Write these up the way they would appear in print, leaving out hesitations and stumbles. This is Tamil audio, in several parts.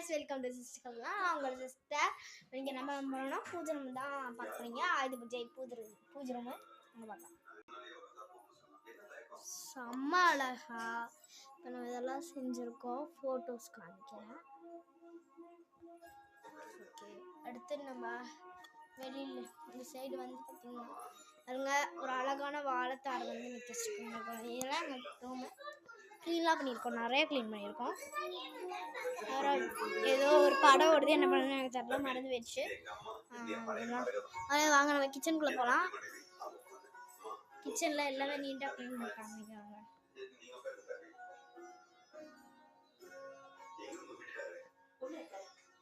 guys, welcome to Sister. உங்களோட சிஸ்டர் நீங்க நம்ம பண்ணோம்னா பூஜை ரூம் தான் பார்க்குறீங்க. ஆயுத பூஜை பூஜை ரூம் அங்கே பார்க்கலாம். செம்ம அழகா இப்போ நம்ம இதெல்லாம் செஞ்சுருக்கோம். ஃபோட்டோஸ் காமிக்கிறேன். ஓகே, அடுத்து நம்ம வெளியில் இந்த சைடு வந்து பார்த்தீங்கன்னா அதுங்க ஒரு அழகான வாழைத்தார் வந்து நிற்க வச்சுருக்கோங்க. இதெல்லாம் எங்கள் ரூமு க்ளீனாக பண்ணியிருக்கோம். நிறைய க்ளீன் பண்ணியிருக்கோம். ஏதோ ஒரு படம் ஓடுது, என்ன பண்ணணும்னு எனக்கு தெரியல, மறந்து வச்சு. அதே வாங்க நம்ம கிச்சனுக்குள்ளே போகலாம். கிச்சனில் எல்லாமே நீட்டாக க்ளீன் பண்ணி காமிக்கிறாங்க.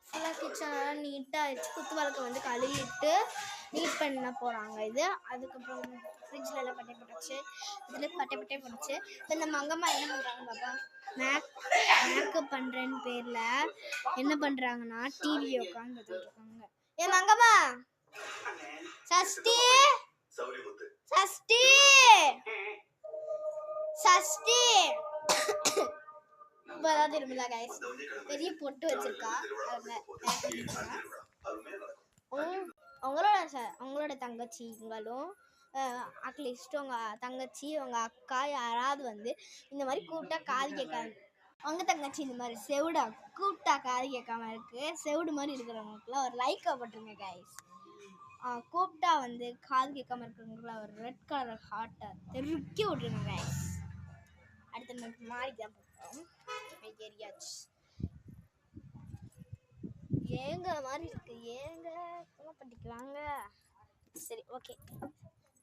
ஃபுல்லாக கிச்சனெல்லாம் நீட்டாக ஆயிடுச்சு. குத்து விளக்கு வந்து கழுவிட்டு நீட் பண்ண போகிறாங்க. இது அதுக்கப்புறம் ஃப்ரிட்ஜில் எல்லாம் பட்டை போட்டுச்சு, இதில் பட்டை போட்டுச்சு. இப்போ இந்த மங்கம்மா என்ன பண்ணுறாங்க பாப்பா, மேக்கப் பண்ணுறேன்னு பேரில் என்ன பண்ணுறாங்கன்னா டிவியை உட்காந்து பார்த்துட்ருக்காங்க. ஏ மங்கம்மா, சஷ்டி சஷ்டி சஷ்டி இப்போதான் திரும்பல கைஸ், பெரிய பொட்டு வச்சிருக்கா. உங்களோட தங்கச்சிங்களும் அட்லீஸ்ட் உங்கள் தங்கச்சி உங்கள் அக்கா யாராவது வந்து இந்த மாதிரி கூப்பிட்டா காது கேட்காது. உங்கள் தங்கச்சி இந்த மாதிரி செவிடா கூப்பிட்டா காது கேட்காம இருக்கு, செவிடு மாதிரி இருக்கிறவங்களுக்குலாம் ஒரு லைக்கை போட்டுருங்க கைஸ். கூப்பிட்டா வந்து காது கேட்காம இருக்கிறவங்களுக்குலாம் ஒரு ரெட் கலர் ஹார்ட்டை தெருக்கி விட்ருங்க கைஸ். அடுத்த நம்ம மாறி தான் போட்டோம். ஏரியாச்சு ஏங்க மாதிரி இருக்கு, ஏங்க பண்ணிக்குவாங்க. சரி, ஓகே,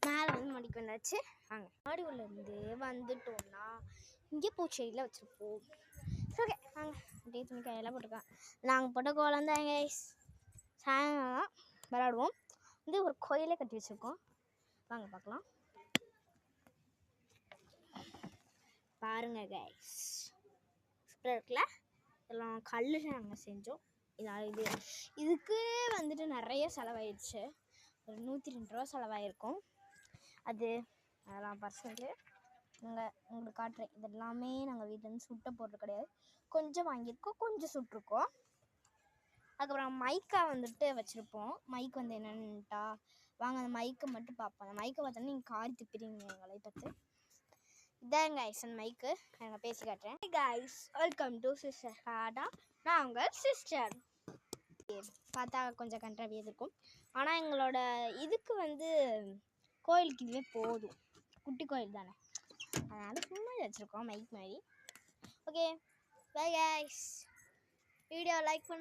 மேலே வந்து மாடிக்கு வந்தாச்சு. வாங்க, மாடி உள்ளேருந்து வந்துட்டோம்னா இங்கே பூச்செடியில் வச்சுருப்போம். ஓகே வாங்க, அப்படியே துணி கையெல்லாம் போட்டுருக்கேன். நாங்கள் போட்ட கோலம் தான் கைஸ். சாயங்காலம் விளாடுவோம். வந்து ஒரு கோயிலே கட்டி வச்சுருக்கோம். வாங்க பார்க்கலாம். பாருங்க கைஸ், சூப்பராக இருக்குல்ல. இதெல்லாம் கல்லில் நாங்கள் செஞ்சோம். இதுக்கு வந்துட்டு நிறைய செலவாயிடுச்சு. ஒரு 102 ரூபா செலவாயிருக்கும். அதெல்லாம் பர்சனலு உங்களுக்கு காட்டுறேன். இது எல்லாமே நாங்கள் வீட்டிலேருந்து சுட்ட போடுறது கிடையாது. கொஞ்சம் வாங்கியிருக்கோம், கொஞ்சம் சுட்டிருக்கோம். அதுக்கப்புறம் மைக்கா வந்துட்டு வச்சுருப்போம். மைக் வந்து என்னன்னுட்டா வாங்க அந்த மைக்கை மட்டும் பார்ப்போம். அந்த மைக்கை பார்த்தோன்னா நீங்கள் காரி திப்பிடுவீங்க எங்களை பார்த்து. இதான் கைஸ் அந்த மைக்கு, நாங்கள் பேசி காட்டுறேன். கைஸ், வெல்கம் டு சிஸ்டர் ஹாடா. நான் உங்கள் சிஸ்டர். பார்த்தா கொஞ்சம் கண்ட்ராவியாக இருக்கும், ஆனால் எங்களோட இதுக்கு வந்து கோயிலுக்கு இதுவே போதும். குட்டி கோயில் தானே, அதனால் சும்மா வச்சுருக்கோம் மைக் மாதிரி. Okay, bye guys. Video like பண்ண